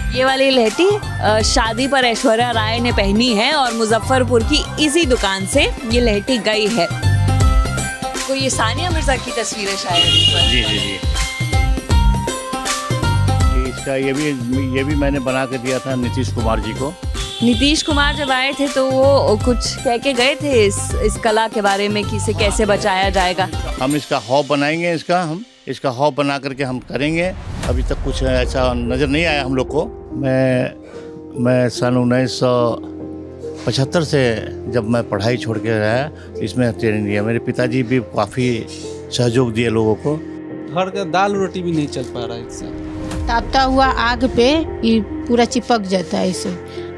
ये वाली लहठी शादी पर ऐश्वर्या राय ने पहनी है और मुजफ्फरपुर की इसी दुकान से ये लहठी गई है। तो ये सानिया मिर्जा की तस्वीर है शायद। जी जी जी। इसका ये भी मैंने बना के दिया था नीतीश कुमार जी को। नीतीश कुमार जब आए थे तो वो कुछ कह के गए थे इस कला के बारे में कि इसे कैसे बचाया जाएगा। हम इसका हॉब बनाएंगे, इसका हॉब बना करके हम करेंगे। अभी तक कुछ ऐसा नज़र नहीं आया हम लोग को। मैं सन 1975 से जब मैं पढ़ाई छोड़ के रहा इसमें ट्रेनिंग दिया। मेरे पिताजी भी काफ़ी सहयोग दिए लोगों को। घर का दाल रोटी भी नहीं चल पा रहा है इससे। तापता हुआ आग पे ये पूरा चिपक जाता है। इसे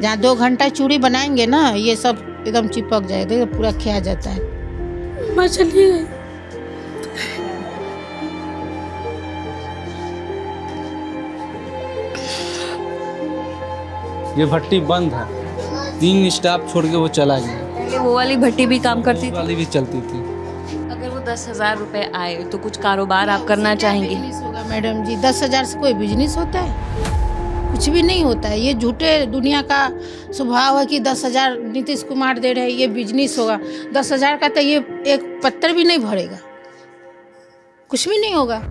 जहाँ 2 घंटा चूड़ी बनाएंगे ना, ये सब एकदम चिपक जाएगा, पूरा खिया जाता है। चलिए ये भट्टी बंद है, 3 स्टाफ छोड़ के वो चला गया। पहले वो वाली भट्टी भी काम करती थी, वाली भी चलती थी। अगर वो 10,000 रुपए आए तो कुछ कारोबार आप करना चाहेंगे? होगा मैडम जी, 10,000 से कोई बिजनेस होता है? कुछ भी नहीं होता है। ये झूठे दुनिया का स्वभाव है कि 10,000 नीतीश कुमार दे रहे हैं ये बिजनेस होगा। 10,000 का तो ये एक पत्थर भी नहीं भरेगा, कुछ भी नहीं होगा।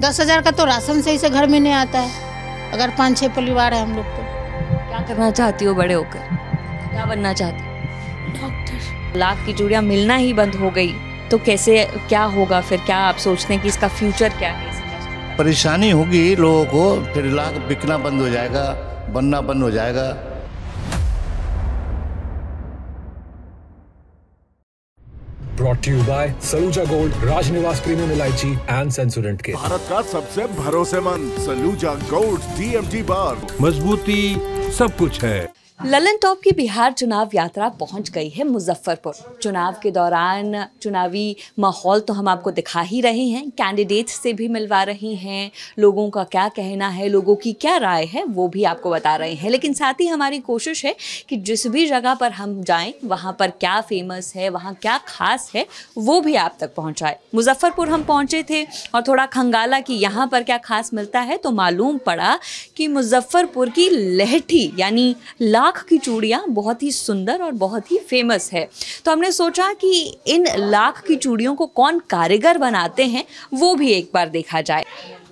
10,000 का तो राशन सही से घर में नहीं आता है। अगर 5-6 परिवार है हम लोग तो। क्या करना चाहती हो बड़े होकर? क्या बनना चाहती? डॉक्टर। लाख की चूड़ियाँ मिलना ही बंद हो गई तो कैसे क्या होगा फिर? क्या आप सोचते हैं कि इसका फ्यूचर क्या है? परेशानी होगी लोगों को, फिर लाख बिकना बंद हो जाएगा, बनना बंद हो जाएगा। Brought to you by Saluja gold, Rajnivas premium इलायची एंड सेंसोडेंट के। भारत का सबसे भरोसेमंद सलूजा गोल्ड DMT बार, मजबूती सब कुछ है। ललन टॉप की बिहार चुनाव यात्रा पहुंच गई है मुजफ्फरपुर। चुनाव के दौरान चुनावी माहौल तो हम आपको दिखा ही रहे हैं, कैंडिडेट्स से भी मिलवा रही हैं, लोगों का क्या कहना है, लोगों की क्या राय है वो भी आपको बता रहे हैं। लेकिन साथ ही हमारी कोशिश है कि जिस भी जगह पर हम जाएं वहाँ पर क्या फेमस है, वहाँ क्या खास है, वो भी आप तक पहुँचाए। मुजफ्फरपुर हम पहुँचे थे और थोड़ा खंगाला कि यहाँ पर क्या खास मिलता है तो मालूम पड़ा कि मुजफ्फरपुर की लहठी यानी लाख की चूड़ियाँ बहुत ही सुंदर और बहुत ही फेमस है। तो हमने सोचा कि इन लाख की चूड़ियों को कौन कारीगर बनाते हैं वो भी एक बार देखा जाए।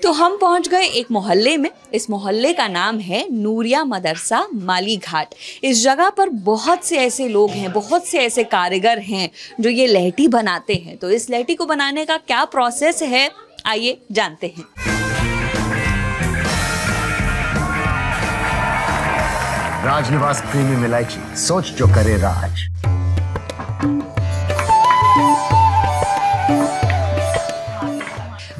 तो हम पहुंच गए एक मोहल्ले में। इस मोहल्ले का नाम है नूरिया मदरसा माली घाट। इस जगह पर बहुत से ऐसे लोग हैं, बहुत से ऐसे कारीगर हैं जो ये लहठी बनाते हैं। तो इस लहठी को बनाने का क्या प्रोसेस है आइए जानते हैं। राजनिवास प्रीमियम इलायची, सोच जो करे राज।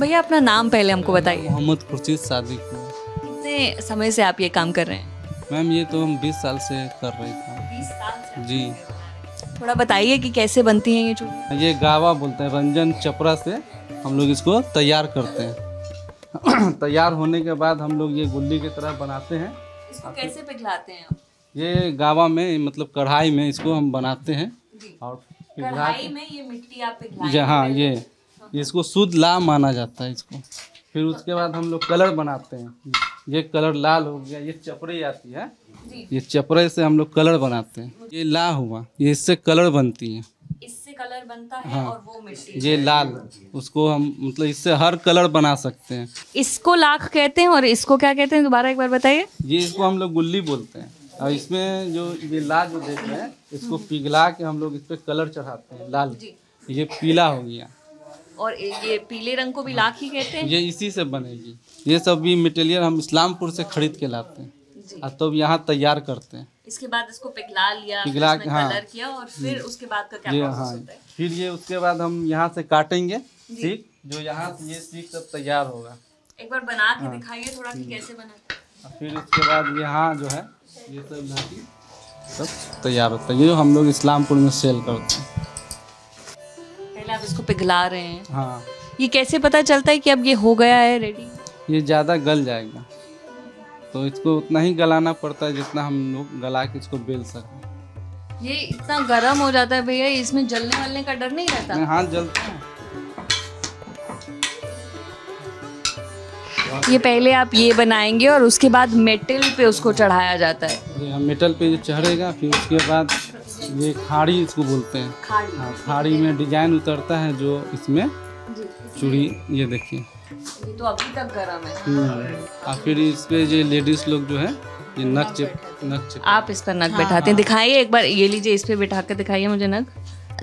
भैया अपना नाम पहले हमको बताइए। मोहम्मद खुर्शीद सादिक। कितने समय से आप ये काम कर रहे हैं? मैम ये तो हम 20 साल से कर रहे थे। 20 साल से? जी। थोड़ा बताइए कि कैसे बनती हैं ये चूड़ियाँ? ये गावा बोलते हैं, रंजन चपरा से हम लोग इसको तैयार करते हैं। तैयार होने के बाद हम लोग ये गुल्ली की तरह बनाते हैं। इसको कैसे पिघलाते हैं आप? ये गावा में मतलब कढ़ाई में इसको हम बनाते हैं और कढ़ाई में ये मिट्टी आप पिघलाएंगे? हाँ, ये इसको शुद्ध लाल माना जाता है इसको। फिर उसके बाद हम लोग कलर बनाते हैं। ये कलर लाल हो गया, ये चपरे आती है, ये चपरे से हम लोग कलर बनाते हैं। ये ला हुआ, ये इससे कलर बनती है, इससे कलर बनता है। हाँ, और वो मिट्टी ये लाल, उसको हम मतलब इससे हर कलर बना सकते हैं। इसको लाख कहते हैं और इसको क्या कहते हैं दोबारा एक बार बताइए। ये इसको हम लोग गुल्ली बोलते हैं और इसमें जो ये लाल जो देख रहे हैं इसको पिघला के हम लोग इस पे कलर चढ़ाते हैं। लाल, ये पीला हो गया। और ये पीले रंग को भी लाख ही कहते हैं? ये इसी से बनेगी। ये सब भी मटेरियल हम इस्लामपुर से खरीद के लाते हैं और तब यहाँ तैयार करते हैं। इसके बाद इसको पिघला लिया, पिघला फिर हाँ, कलर किया और फिर उसके बाद का क्या प्रोसेस होता है? फिर ये उसके बाद हम यहाँ से काटेंगे सीख, जो यहाँ से ये सीख सब तैयार होगा। एक बार बना के दिखाइए थोड़ा कि कैसे बना। फिर उसके बाद यहाँ जो है ये सब सब तैयार होता है। ये हम लोग इस्लामपुर में सेल करते हैं। पहले आप इसको पिघला रहे हैं? हाँ। ये कैसे पता चलता है कि अब ये हो गया है रेडी? ये ज़्यादा गल जाएगा तो इसको उतना ही गलाना पड़ता है जितना हम लोग गला के इसको बेल सकें। ये इतना गर्म हो जाता है भैया, इसमें जलने वलने का डर नहीं रहता? हाथ जलता है। ये पहले आप ये बनाएंगे और उसके बाद मेटल पे उसको चढ़ाया जाता है। ये हम मेटल पे जो चढ़ेगा, फिर उसके बाद ये खाड़ी इसको बोलते हैं। हाँ, खाड़ी में डिजाइन उतरता है जो इसमें चूड़ी, ये देखिए ये तो अभी तक गर्म है। और फिर इस पे जो लेडीज लोग जो है ये नक चिप आप इस पर नग बैठाते हैं, दिखाइए एक बार, ये लीजिए इस पे बैठा कर दिखाइए मुझे नग।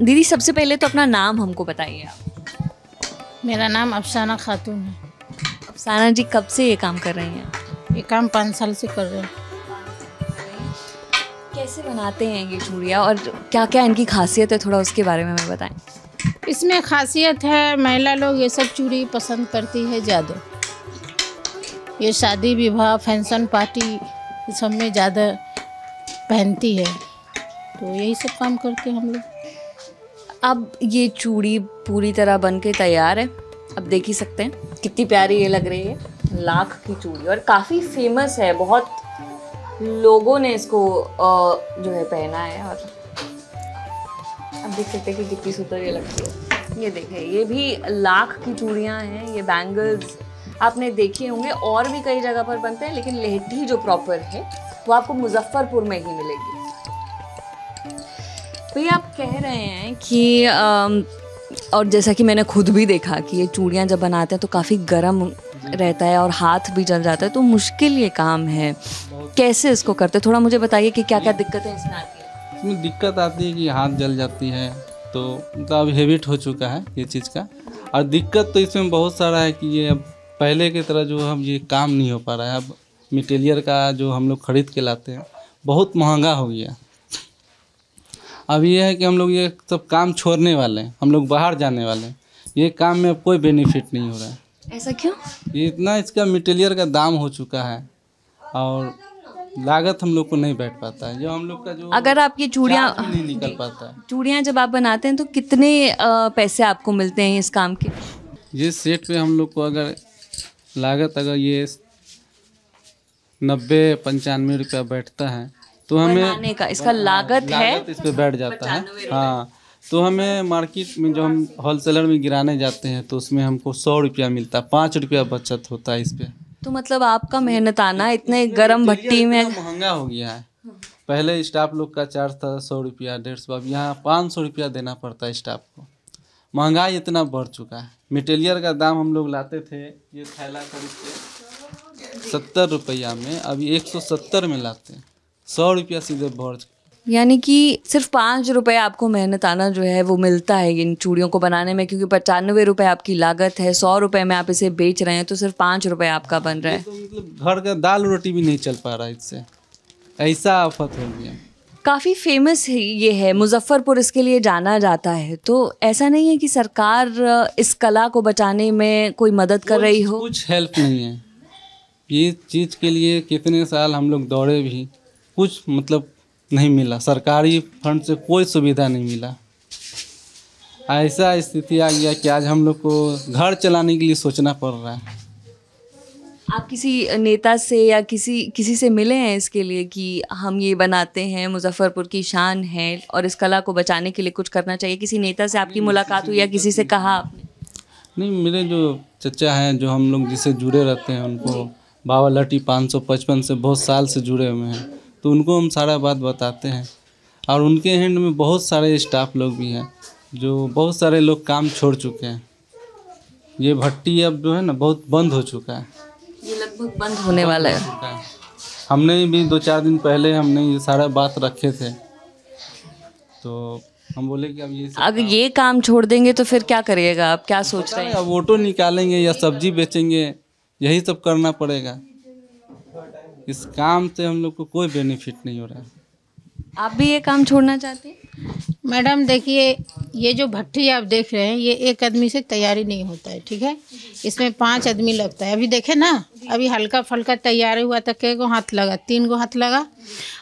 दीदी सबसे पहले तो अपना नाम हमको बताइए आप। मेरा नाम अफसाना खातून है। अफसाना जी कब से ये काम कर रही हैं? ये काम 5 साल से कर रहे हैं। कैसे बनाते हैं ये चूड़ियाँ और क्या क्या इनकी खासियत है, थोड़ा उसके बारे में हमें बताएं। इसमें खासियत है, महिला लोग ये सब चूड़ी पसंद करती है ज़्यादा। ये शादी विवाह फंक्शन पार्टी इस सब में ज़्यादा पहनती है, तो यही सब काम करते हैं हम लोग। अब ये चूड़ी पूरी तरह बन के तैयार है, अब देख ही सकते हैं कितनी प्यारी ये लग रही है। लाख की चूड़ी और काफ़ी फेमस है, बहुत लोगों ने इसको जो है पहना है। और अब देख सकते हैं कि कितनी सुंदर ये लगती है। ये देखें, ये भी लाख की चूड़ियाँ हैं। ये बैंगल्स आपने देखे होंगे और भी कई जगह पर बनते हैं, लेकिन लेहटी जो प्रॉपर है वो आपको मुजफ्फरपुर में ही मिलेगी। भैया आप कह रहे हैं कि और जैसा कि मैंने खुद भी देखा कि ये चूड़ियाँ जब बनाते हैं तो काफ़ी गर्म रहता है और हाथ भी जल जाता है, तो मुश्किल ये काम है। कैसे इसको करते हैं, थोड़ा मुझे बताइए कि क्या क्या दिक्कतें इसमें आती है। इसमें दिक्कत आती है कि हाथ जल जाती है, तो मतलब अब हैबिट हो चुका है ये चीज़ का। और दिक्कत तो इसमें बहुत सारा है कि ये अब पहले की तरह जो हम ये काम नहीं हो पा रहा है। अब मटेरियल का जो हम लोग ख़रीद के लाते हैं बहुत महंगा हो गया। अब ये है कि हम लोग ये सब काम छोड़ने वाले हैं, हम लोग बाहर जाने वाले हैं। ये काम में अब कोई बेनिफिट नहीं हो रहा है। ऐसा क्यों? ये इतना इसका मटेरियल का दाम हो चुका है और लागत हम लोग को नहीं बैठ पाता है। जो हम लोग का जो अगर आप ये चूड़ियाँ नहीं निकल पाता है। चूड़ियाँ जब आप बनाते हैं तो कितने पैसे आपको मिलते हैं इस काम के? ये सेट पे हम लोग को अगर लागत अगर ये 90-95 रुपया बैठता है तो हमें बनाने का इसका लागत है इस पे बैठ जाता है। हाँ, तो हमें मार्केट में जो हम होलसेलर में गिराने जाते हैं तो उसमें हमको 100 रुपया मिलता है, 5 रुपया बचत होता है इस पे। तो मतलब आपका मेहनताना इतने गरम भट्टी में महंगा हो गया है। पहले स्टाफ लोग का चार्ज था 100 रुपया 150, अब यहाँ 500 रुपया देना पड़ता है स्टाफ को। महंगाई इतना बढ़ चुका है। मटेरियल का दाम हम लोग लाते थे, ये थैला खरीद के 70 रुपया में, अभी 170 में लाते हैं। 100 रुपया सीधे बढ़। यानी कि सिर्फ 5 रुपये आपको मेहनताना जो है वो मिलता है इन चूड़ियों को बनाने में, क्योंकि 95 रुपये आपकी लागत है, 100 रुपये में आप इसे बेच रहे हैं, तो सिर्फ 5 रुपये आपका बन रहा है। तो मतलब घर का दाल रोटी भी नहीं चल पा रहा इससे, ऐसा आफत हो गया। काफ़ी फेमस है ये है, मुजफ्फरपुर इसके लिए जाना जाता है। तो ऐसा नहीं है कि सरकार इस कला को बचाने में कोई मदद कर रही हो? कुछ हेल्प नहीं है। ये चीज़ के लिए कितने साल हम लोग दौड़े भी, कुछ मतलब नहीं मिला। सरकारी फंड से कोई सुविधा नहीं मिला। ऐसा स्थिति आ गया कि आज हम लोग को घर चलाने के लिए सोचना पड़ रहा है। आप किसी नेता से या किसी से मिले हैं इसके लिए कि हम ये बनाते हैं, मुजफ्फरपुर की शान है और इस कला को बचाने के लिए कुछ करना चाहिए? किसी नेता से आपकी मुलाकात हुई या किसी से कहा आपने? नहीं, मेरे जो चचा हैं जो हम लोग जिससे जुड़े रहते हैं, उनको बाबा लटी 555 से बहुत साल से जुड़े हुए हैं, तो उनको हम सारा बात बताते हैं। और उनके हैंड में बहुत सारे स्टाफ लोग भी हैं, जो बहुत सारे लोग काम छोड़ चुके हैं। ये भट्टी अब जो है ना बहुत बंद हो चुका है, ये लगभग बंद होने वाला है। हमने भी 2-4 दिन पहले हमने ये सारा बात रखे थे, तो हम बोले कि अब ये अगर ये काम छोड़ देंगे तो फिर क्या करिएगा आप? क्या सोच रहे हैं? अब ऑटो निकालेंगे या सब्जी बेचेंगे, यही सब करना पड़ेगा। इस काम से हम लोग को कोई बेनिफिट नहीं हो रहा है। आप भी ये काम छोड़ना चाहते हैं? मैडम देखिए, ये जो भट्टी आप देख रहे हैं ये एक आदमी से तैयारी नहीं होता है, ठीक है। इसमें 5 आदमी लगता है। अभी देखे ना, अभी हल्का फल्का तैयारी हुआ था, कै गो हाथ लगा? 3 गो हाथ लगा,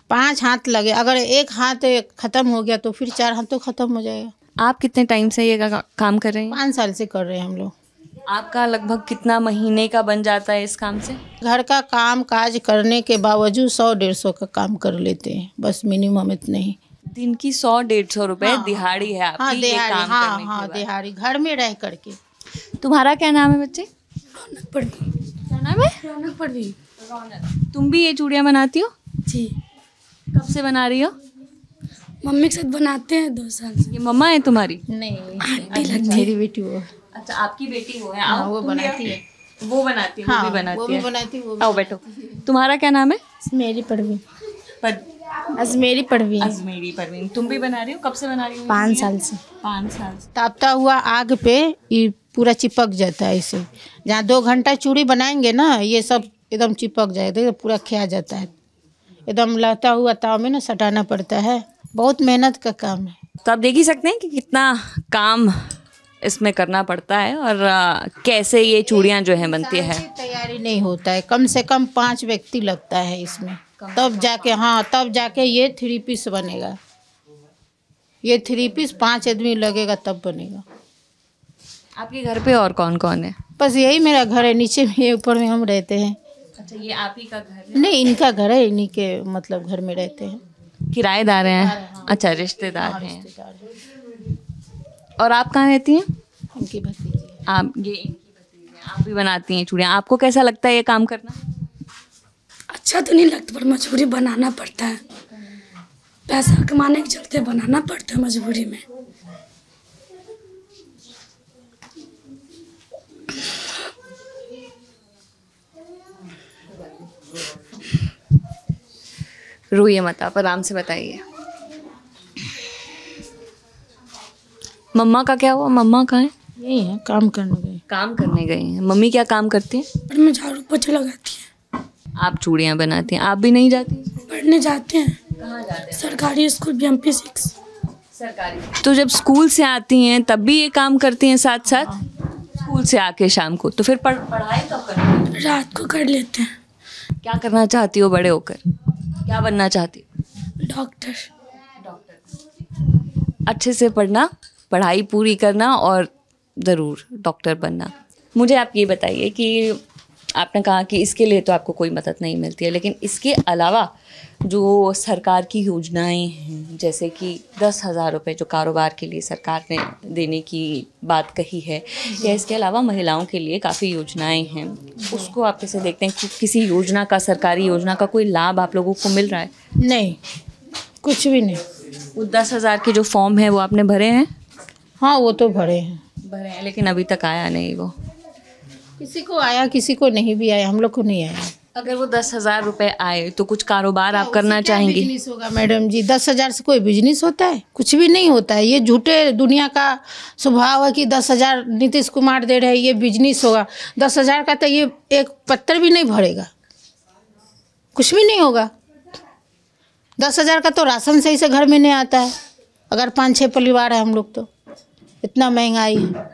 5 हाथ लगे। अगर एक हाथ ख़त्म हो गया तो फिर 4 हाथ तो ख़त्म हो जाएगा। आप कितने टाइम से ये काम कर रहे हैं? 5 साल से कर रहे हैं हम लोग। आपका लगभग कितना महीने का बन जाता है इस काम से? घर का काम काज करने के बावजूद 100-150 का काम कर लेते हैं, बस मिनिमम इतने ही। दिन की 100-150 रुपए दिहाड़ी है आपकी? हाँ, ये दिहाड़ी, काम हाँ करने के हाँ बाद। दिहाड़ी, घर में रह करके। तुम्हारा क्या नाम है बच्चे? रौनक पड़नी। क्या नाम है रौनक परवीन। तुम भी ये चूड़ियाँ बनाती हो? जी। कब से बना रही हो? मम्मी के साथ बनाते हैं 2 साल से। ये मम्मा है तुम्हारी? नहीं, आंटी लगती है। मेरी बेटी वो। अच्छा, आपकी बेटी वो है। हाँ, वो बनाती है। वो बनाती है, हाँ, वो भी बनाती वो है। भी बनाती है, वो भी। आओ बैठो। तुम्हारा क्या नाम है? अजमेरी परवीन। अजमेरी परवीन। अजमेरी परवीन। तुम भी बना रही हो? कब से बना रही हो? 5 साल से। 5 साल से। तापता हुआ आग पे ये पूरा चिपक जाता है इसे। जहाँ 2 घंटा चूड़ी बनाएंगे ना, ये सब एकदम चिपक जाएगा, तो पूरा खिया जाता है। एकदम लहता हुआ ताव में ना सटाना पड़ता है। बहुत मेहनत का काम है। तो आप देख ही सकते हैं कि कितना काम इसमें करना पड़ता है और कैसे ये चूड़ियाँ जो हैं बनती है। तैयारी नहीं होता है, कम से कम 5 व्यक्ति लगता है इसमें, तब जाके, हाँ, तब जाके ये 3 पीस बनेगा। ये 3 पीस 5 आदमी लगेगा तब बनेगा। आपके घर पे और कौन कौन है? बस यही मेरा घर है, नीचे में ये, ऊपर में हम रहते हैं। अच्छा, ये आप ही का घर है? नहीं, इनका घर है, इन्हीं के मतलब घर में रहते हैं। किराएदार हैं? अच्छा, रिश्तेदार हैं। रिश्तेदार हैं। और आप कहाँ रहती हैं? इनकी भतीजी। आप, ये इनकी भतीजी हैं। आप भी बनाती हैं चूड़ियाँ। आपको कैसा लगता है ये काम करना? अच्छा तो नहीं लगता, पर मजबूरी बनाना पड़ता है। पैसा कमाने के चलते बनाना पड़ता है मजबूरी में। रोइए मत, आप आराम से बताइए। मम्मा का क्या हुआ? मम्मा कहाँ है? यही है, काम करने गए। काम करने गई हैं। मम्मी क्या काम करती हैं? पर मैं झाड़ू पोछा लगाती है। आप चूड़ियाँ बनाती हैं। आप भी नहीं जाती? पढ़ने जाते हैं। कहाँ जाते हैं? सरकारी स्कूल BMP 6। सरकारी। तो जब स्कूल से आती हैं तब भी ये काम करती हैं साथ साथ? स्कूल से आके शाम को? तो फिर पढ़ाई कब करती हैं? रात को कर लेते हैं। क्या करना चाहती हो बड़े होकर? क्या बनना चाहती हो? डॉक्टर। अच्छे से पढ़ना, पढ़ाई पूरी करना और ज़रूर डॉक्टर बनना। मुझे आप ये बताइए कि आपने कहा कि इसके लिए तो आपको कोई मदद नहीं मिलती है, लेकिन इसके अलावा जो सरकार की योजनाएं हैं, जैसे कि 10,000 रुपये जो कारोबार के लिए सरकार ने देने की बात कही है, या इसके अलावा महिलाओं के लिए काफ़ी योजनाएं हैं, उसको आप कैसे देखते हैं कि किसी योजना का, सरकारी योजना का कोई लाभ आप लोगों को मिल रहा है? नहीं, कुछ भी नहीं। वो 10,000 के जो फॉर्म है वो आपने भरे हैं? हाँ, वो तो भरे हैं। भरे हैं, लेकिन अभी तक आया नहीं वो। किसी को आया, किसी को नहीं भी आया, हम लोग को नहीं आया। अगर वो 10,000 रुपये आए तो कुछ कारोबार आप करना चाहेंगी? बिजनेस होगा मैडम जी? 10,000 से कोई बिजनेस होता है? कुछ भी नहीं होता है। ये झूठे दुनिया का स्वभाव है कि 10,000 नीतीश कुमार दे रहे हैं, ये बिजनेस होगा। 10,000 का तो ये एक पत्थर भी नहीं भरेगा, कुछ भी नहीं होगा। 10,000 का तो राशन सही से घर में नहीं आता है, अगर 5-6 परिवार है हम लोग तो। इतना महंगाई है।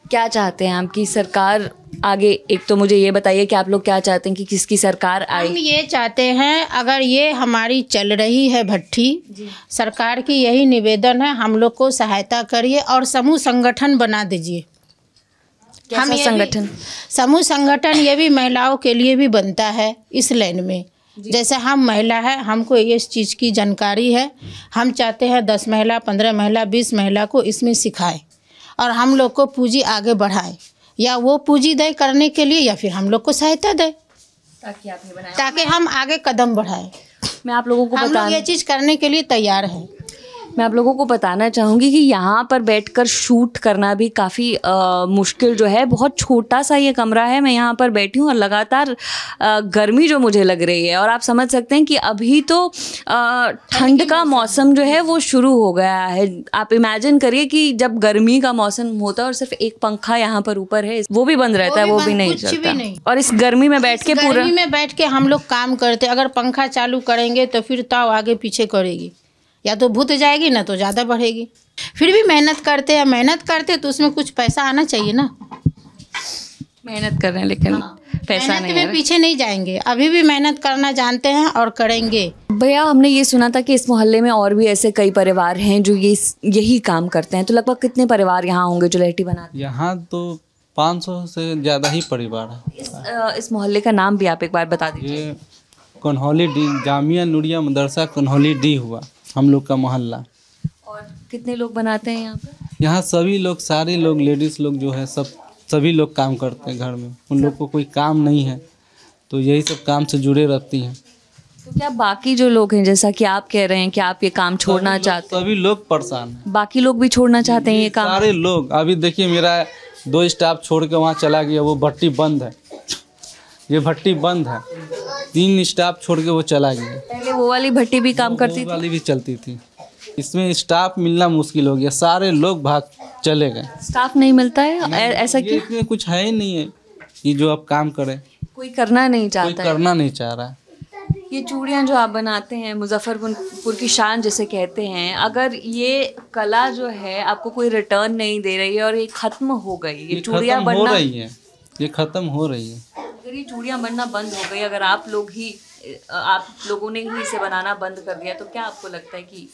क्या चाहते हैं आप कि सरकार आगे, एक तो मुझे ये बताइए कि आप लोग क्या चाहते हैं कि किसकी सरकार आए? हम ये चाहते हैं, अगर ये हमारी चल रही है भट्ठी, सरकार की यही निवेदन है, हम लोग को सहायता करिए और समूह संगठन बना दीजिए। कैसा संगठन? समूह संगठन ये भी महिलाओं के लिए भी बनता है इस लाइन में। जैसे हम महिला है, हमको इस चीज़ की जानकारी है, हम चाहते हैं 10 महिला, 15 महिला, 20 महिला को इसमें सिखाएं और हम लोग को पूंजी आगे बढ़ाए, या वो पूंजी दे करने के लिए, या फिर हम लोग को सहायता दे ताकि हम आगे कदम बढ़ाएं। मैं आप लोगों को हम लोग ये चीज़ करने के लिए तैयार हैं। मैं आप लोगों को बताना चाहूँगी कि यहाँ पर बैठकर शूट करना भी काफ़ी मुश्किल जो है। बहुत छोटा सा ये कमरा है, मैं यहाँ पर बैठी हूँ और लगातार गर्मी जो मुझे लग रही है, और आप समझ सकते हैं कि अभी तो ठंड का मौसम जो है वो शुरू हो गया है। आप इमेजिन करिए कि जब गर्मी का मौसम होता है और सिर्फ एक पंखा यहाँ पर ऊपर है, वो भी बंद रहता है, वो भी नहीं चलता, और इस गर्मी में बैठ के पूरा गर्मी में बैठ के हम लोग काम करते। अगर पंखा चालू करेंगे तो फिर ताव आगे पीछे करेगी, या तो भूत जाएगी ना तो ज़्यादा बढ़ेगी। फिर भी मेहनत करते हैं, मेहनत करते तो उसमें कुछ पैसा आना चाहिए ना। मेहनत कर रहे हैं लेकिन पैसा नहीं, में पीछे नहीं जाएंगे, अभी भी मेहनत करना जानते हैं और करेंगे। भैया, हमने ये सुना था कि इस मोहल्ले में और भी ऐसे कई परिवार हैं जो यही काम करते हैं, तो लगभग कितने परिवार यहाँ होंगे जो लहठी बनाते हैं? यहाँ तो 500 से ज़्यादा ही परिवार है। इस मोहल्ले का नाम भी आप एक बार बता दीजिए। ये कन्हौली डी, जामिया नूरिया मदरसा कन्हौली डी हुआ हम लोग का मोहल्ला। और कितने लोग बनाते हैं यहाँ पर? यहाँ सभी लोग, सारे लोग, लेडीज़ लोग जो है सब सभी लोग काम करते हैं घर में, उन लोग को कोई काम नहीं है तो यही सब काम से जुड़े रहती हैं। तो क्या बाकी जो लोग हैं, जैसा कि आप कह रहे हैं कि आप ये काम छोड़ना चाहते हैं, सभी लोग परेशान हैं, बाकी लोग भी छोड़ना चाहते हैं ये काम? सारे लोग। अभी देखिए मेरा 2 स्टाफ छोड़ के वहाँ चला गया, वो भट्टी बंद है, ये भट्टी बंद है। 3 स्टाफ छोड़ के वो चला गया। पहले वो वाली भट्टी भी काम करती थी? वाली भी चलती थी। इसमें स्टाफ मिलना मुश्किल हो गया, सारे लोग भाग चले गए। स्टाफ नहीं मिलता है? ऐसा क्यों? इसमें कुछ है ही नहीं है कि जो आप काम करें, कोई करना नहीं कोई चाहता है। करना नहीं चाह रहा है। ये चूड़ियाँ जो आप बनाते हैं, मुजफ्फरपुर की शान जिसे कहते हैं, अगर ये कला जो है आपको कोई रिटर्न नहीं दे रही है और ये खत्म हो गई, ये चूड़ियाँ खत्म हो बनना, रही है, ये खत्म हो रही है। अगर ये चूड़ियाँ बनना बंद हो गई, अगर आप लोगों ने ही इसे बनाना बंद कर दिया, तो क्या आपको लगता है कि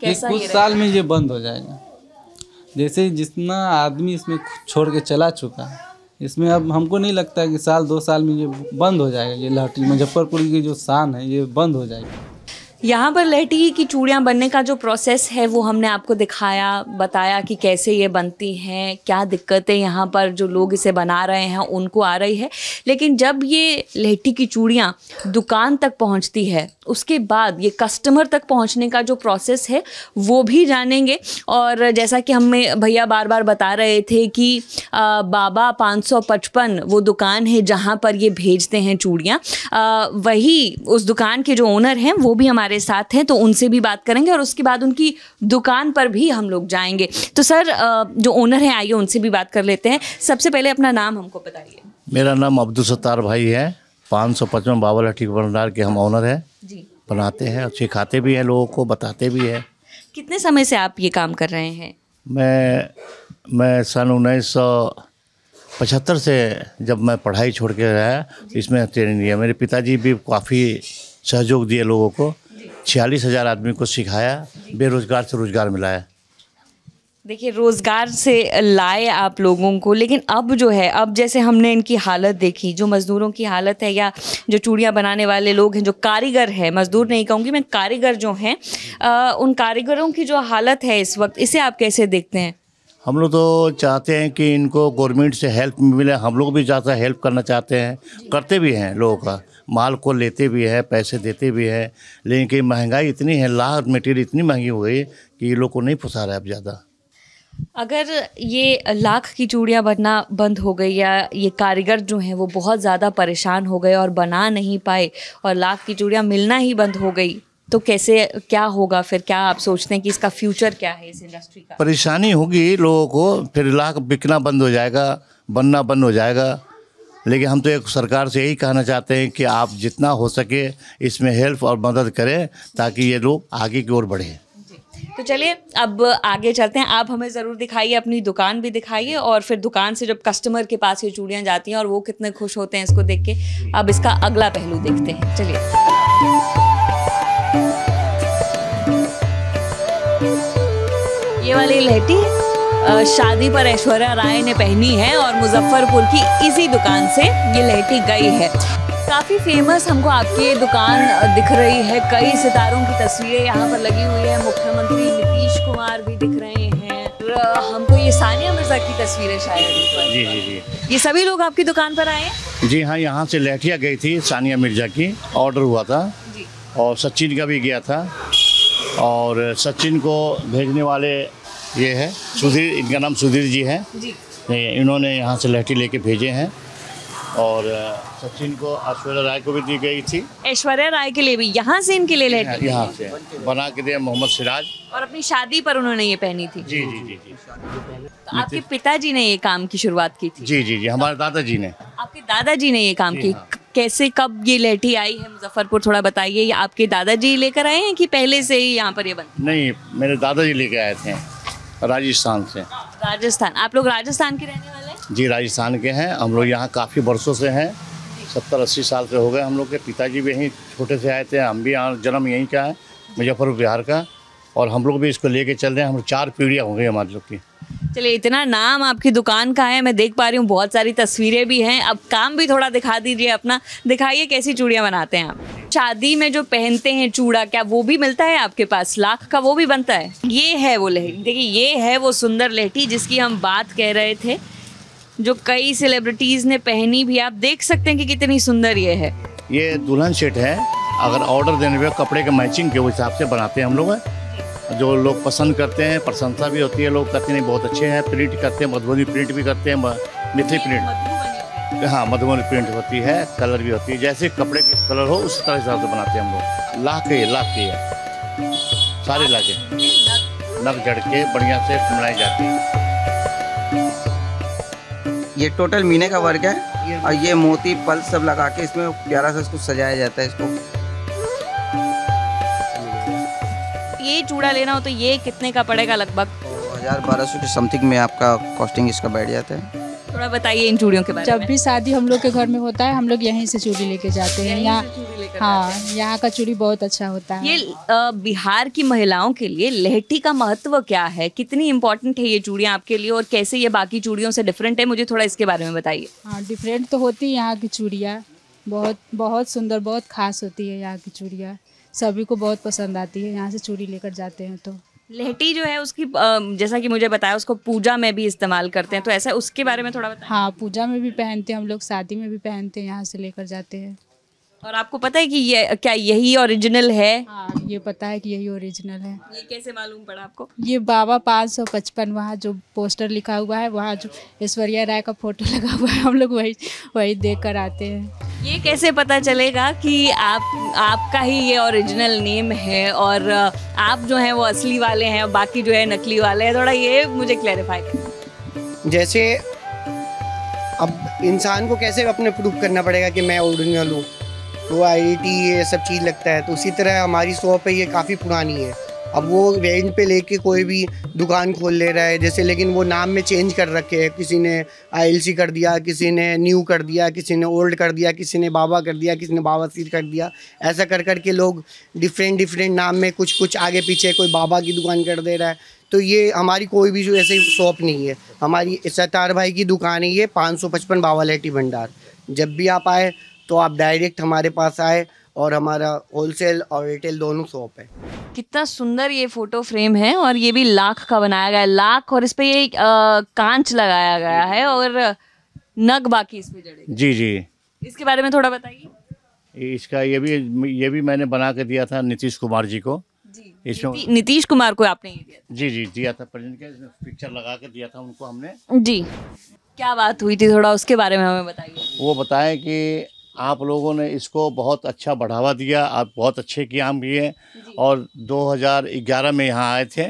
कैसा कुछ साल में ये बंद हो जाएगा? जैसे जितना आदमी इसमें छोड़ के चला चुका है, इसमें अब हमको नहीं लगता है कि 1-2 साल में ये बंद हो जाएगा। ये लहठी मुजफ्फरपुर की जो शान है ये बंद हो जाएगी। यहाँ पर लहठी की चूड़ियाँ बनने का जो प्रोसेस है वो हमने आपको दिखाया, बताया कि कैसे ये बनती हैं, क्या दिक्कतें यहाँ पर जो लोग इसे बना रहे हैं उनको आ रही है। लेकिन जब ये लहठी की चूड़ियाँ दुकान तक पहुँचती है, उसके बाद ये कस्टमर तक पहुँचने का जो प्रोसेस है वो भी जानेंगे। और जैसा कि हमें भैया बार बार बता रहे थे कि बाबा 555 वो दुकान है जहाँ पर ये भेजते हैं चूड़ियाँ, वही उस दुकान के जो ओनर हैं वो भी हमारे साथ हैं, तो उनसे भी बात करेंगे और उसके बाद उनकी दुकान पर भी हम लोग जाएंगे। तो सर, जो ओनर हैं आइए उनसे भी बात कर लेते हैं। सबसे पहले अपना नाम हमको बताइए। मेरा नाम अब्दुल सत्तार भाई है। 555 बाबा लहठी भंडार के हम ओनर हैं जी। बनाते हैं और सिखाते भी हैं, लोगों को बताते भी हैं। कितने समय से आप ये काम कर रहे हैं? मैं सन 1975 से जब मैं पढ़ाई छोड़ के रहा इसमें ट्रेनिंग लिया। मेरे पिताजी भी काफ़ी सहयोग दिए लोगों को, 46,000 आदमी को सिखाया, बेरोजगार से रोजगार मिलाया। देखिए, रोज़गार से लाए आप लोगों को, लेकिन अब जो है, अब जैसे हमने इनकी हालत देखी, जो मज़दूरों की हालत है या जो चूड़ियाँ बनाने वाले लोग हैं, जो कारीगर है, मज़दूर नहीं कहूँगी मैं, कारीगर जो हैं, उन कारीगरों की जो हालत है इस वक्त, इसे आप कैसे देखते हैं? हम लोग तो चाहते हैं कि इनको गवर्नमेंट से हेल्प मिले। हम लोग भी ज़्यादा हेल्प करना चाहते हैं, करते भी हैं। लोगों का माल को लेते भी हैं, पैसे देते भी हैं, लेकिन कि महंगाई इतनी है, मटेरियल इतनी महंगी हो गई कि ये लोग को नहीं पोसा रहा है अब ज़्यादा। अगर ये लाख की चूड़ियाँ बनना बंद हो गई या ये कारीगर जो हैं वो बहुत ज़्यादा परेशान हो गए और बना नहीं पाए और लाख की चूड़ियाँ मिलना ही बंद हो गई, तो कैसे, क्या होगा फिर? क्या आप सोचते हैं कि इसका फ्यूचर क्या है इस इंडस्ट्री का? परेशानी होगी लोगों को, फिर लाख बिकना बंद हो जाएगा, बनना बंद हो जाएगा। लेकिन हम तो एक सरकार से यही कहना चाहते हैं कि आप जितना हो सके इसमें हेल्प और मदद करें ताकि ये लोग आगे की ओर बढ़े। तो चलिए अब आगे चलते हैं। आप हमें ज़रूर दिखाइए, अपनी दुकान भी दिखाइए, और फिर दुकान से जब कस्टमर के पास ये चूड़ियाँ जाती हैं और वो कितने खुश होते हैं इसको देख के, अब इसका अगला पहलू देखते हैं। चलिए, ये वाली लहठी शादी पर ऐश्वर्या राय ने पहनी है और मुजफ्फरपुर की इसी दुकान से ये लहठी गई है। काफ़ी फेमस हमको आपकी दुकान दिख रही है, कई सितारों की तस्वीरें यहाँ पर लगी हुई है, मुख्यमंत्री नीतीश कुमार भी दिख रहे हैं, हमको ये सानिया मिर्जा की तस्वीरें शायद। जी जी जी, ये सभी लोग आपकी दुकान पर आए हैं? जी हाँ, यहाँ से लहठियाँ गई थी सानिया मिर्जा की, ऑर्डर हुआ था जी। और सचिन का भी गया था, और सचिन को भेजने वाले ये है सुधीर, इनका नाम सुधीर जी है जी। इन्होंने यहाँ से लहठी लेके भेजे हैं, और सचिन को ऐश्वर्या राय को भी दी गई थी। ऐश्वर्या राय के लिए भी यहाँ से इनके लिए लहठी यहाँ से बना के दिया मोहम्मद सिराज, और अपनी शादी पर उन्होंने ये पहनी थी। जी जी जी जी। तो आपके पिताजी ने ये काम की शुरुआत की थी? जी जी जी, हमारे दादाजी ने। आपके दादाजी ने ये काम की? हाँ। कैसे, कब ये लहठी आई है मुजफ्फरपुर, थोड़ा बताइए। ये आपके दादाजी लेकर आए हैं कि पहले से ही यहाँ पर ये बनी? नहीं, मेरे दादाजी लेके आए थे राजस्थान से। राजस्थान? आप लोग राजस्थान के रहने वाले हैं? जी, राजस्थान के हैं हम लोग। यहाँ काफ़ी वर्षों से हैं, 70-80 साल से हो गए हम लोग के। पिताजी भी यहीं छोटे से आए थे, हम भी यहाँ जन्म यहीं का है, मुजफ्फरपुर बिहार का, और हम लोग भी इसको लेके चल रहे हैं। हम 4 पीढ़ियाँ हो गई हमारे लोग की। चलिए, इतना नाम आपकी दुकान का है, मैं देख पा रही हूँ, बहुत सारी तस्वीरें भी हैं। अब काम भी थोड़ा दिखा दीजिए अपना, दिखाइए कैसी चूड़ियाँ बनाते हैं आप। शादी में जो पहनते हैं चूड़ा, क्या वो भी मिलता है आपके पास? लाख का वो भी बनता है? ये है वो लहठी, देखिए ये है वो सुंदर लहठी जिसकी हम बात कह रहे थे। जो कई सेलिब्रिटीज ने पहनी भी, आप देख सकते हैं कि कितनी सुंदर ये है। ये दुल्हन सेट है, अगर ऑर्डर देने पे कपड़े के मैचिंग के हिसाब से बनाते हैं हम लोग। जो लोग पसंद करते हैं, प्रशंसा भी होती है, लोग कहते हैं बहुत अच्छे हैं। प्रिंट करते हैं, मधुबनी प्रिंट भी करते हैं, मिथिली प्रिंट, हाँ मधुबनी प्रिंट होती है, कलर भी होती है। जैसे कपड़े के कलर हो उस तरह हिसाब से बनाते हैं हम लोग। लाख के है, सारे लाके नग जड़ के बढ़िया से बनाई जाती है। ये टोटल मीने का वर्क है और ये मोती पल सब लगा के इसमें प्यारा सा इसको सजाया जाता है। इसको ये चूड़ा लेना हो तो ये कितने का पड़ेगा लगभग? 1000-1200 के समथिंग में आपका कॉस्टिंग इसका बैठ जाता है। थोड़ा बताइए इन चूड़ियों के बारे में। जब भी शादी हम लोग के घर में होता है, हम लोग यहीं से चूड़ी लेके जाते हैं। यहाँ हाँ, यहाँ का चूड़ी बहुत अच्छा होता है। ये बिहार की महिलाओं के लिए लहठी का महत्व क्या है, कितनी इम्पोर्टेंट है ये चूड़ियाँ आपके लिए, और कैसे ये बाकी चूड़ियों से डिफरेंट है, मुझे थोड़ा इसके बारे में बताइए। हाँ, डिफरेंट तो होती है यहाँ की चूड़ियाँ, बहुत बहुत सुंदर, बहुत खास होती है यहाँ की चूड़ियाँ। सभी को बहुत पसंद आती है, यहाँ से चूड़ी लेकर जाते हैं। तो लहठी जो है उसकी जैसा कि मुझे बताया, उसको पूजा में भी इस्तेमाल करते हैं, तो ऐसा उसके बारे में थोड़ा बताएं। हाँ, पूजा में भी पहनते हैं हम लोग, शादी में भी पहनते हैं, यहाँ से लेकर जाते हैं। और आपको पता है कि ये क्या यही ओरिजिनल है? हाँ, ये पता है कि यही ओरिजिनल है। ये कैसे मालूम पड़ा आपको? ये बाबा 555 वहाँ जो पोस्टर लिखा हुआ है, वहाँ जो ऐश्वर्या राय का फोटो लगा हुआ है, हम लोग वही देख कर आते हैं। ये कैसे पता चलेगा कि आपका ही ये ओरिजिनल नेम है और आप जो हैं वो असली वाले हैं और बाकी जो है नकली वाले हैं? थोड़ा ये मुझे क्लैरिफाई करें। जैसे अब इंसान को कैसे अपने प्रूफ करना पड़ेगा कि मैं ओरिजिनल हूँ, तो आईडी ये सब चीज़ लगता है। तो उसी तरह हमारी शॉप है, ये काफ़ी पुरानी है। अब वो रेंट पे लेके कोई भी दुकान खोल ले रहा है जैसे, लेकिन वो नाम में चेंज कर रखे हैं। किसी ने ILC कर दिया, किसी ने न्यू कर दिया, किसी ने ओल्ड कर दिया, किसी ने बाबा कर दिया, किसी ने बाबा सीर कर दिया। ऐसा कर के लोग डिफरेंट नाम में कुछ आगे पीछे कोई बाबा की दुकान कर दे रहा है। तो ये हमारी कोई भी जो ऐसे शॉप नहीं है, हमारी सत्तार भाई की दुकान है ये, 555 बाबा लहठी भंडार। जब भी आप आए तो आप डायरेक्ट हमारे पास आए, और हमारा होलसेल और रिटेल दोनों शॉप है। कितना सुंदर ये फोटो फ्रेम है, और ये भी लाख का बनाया गया है, लाख, और इस पे ये कांच लगाया गया है और नग बाकी इस पे जड़े। जी जी, इसके बारे में थोड़ा बताइए। इसका ये भी मैंने बना के दिया था नीतीश कुमार जी को। जी, नीतीश कुमार को आपने ये दिया? जी जी, दिया था, प्रेजेंट के पिक्चर लगा के दिया था उनको हमने। जी, क्या बात हुई थी, थोड़ा उसके बारे में हमें बताइए। वो बताएं कि आप लोगों ने इसको बहुत अच्छा बढ़ावा दिया, आप बहुत अच्छे काम किए, और 2011 में यहाँ आए थे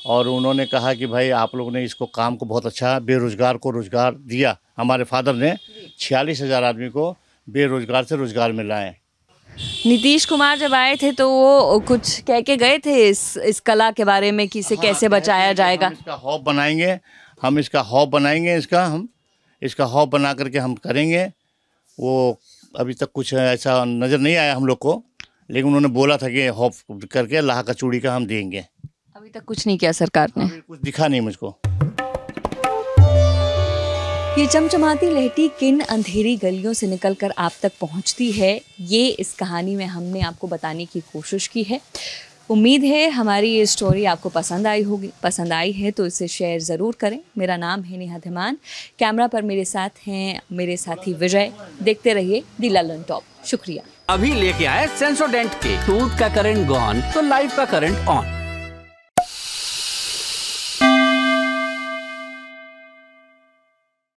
और उन्होंने कहा कि भाई आप लोगों ने इसको काम को बहुत अच्छा, बेरोजगार को रोजगार दिया। हमारे फादर ने 46,000 आदमी को बेरोजगार से रोजगार में लाए। नीतीश कुमार जब आए थे तो वो कुछ कह के गए थे इस कला के बारे में कि इसे कैसे बचाया जाएगा। इसका हॉब बनाएंगे, हम इसका हॉब बनाएंगे, हम इसका हॉब बना करके हम करेंगे। वो अभी तक कुछ ऐसा नज़र नहीं आया हम लोग को, लेकिन उन्होंने बोला था कि हॉप करके लाह का चूड़ी का हम देंगे। अभी तक कुछ नहीं किया सरकार ने, कुछ दिखा नहीं मुझको। ये चमचमाती लहठी किन अंधेरी गलियों से निकलकर आप तक पहुंचती है, ये इस कहानी में हमने आपको बताने की कोशिश की है। उम्मीद है हमारी ये स्टोरी आपको पसंद आई होगी। पसंद आई है तो इसे शेयर ज़रूर करें। मेरा नाम है नेहा धीमान, कैमरा पर मेरे साथ हैं मेरे साथी विजय। देखते रहिए दी ललन टॉप। शुक्रिया। अभी लेके आए सेंसोडेंट के, टूथ का करंट गॉन तो लाइफ का करंट ऑन।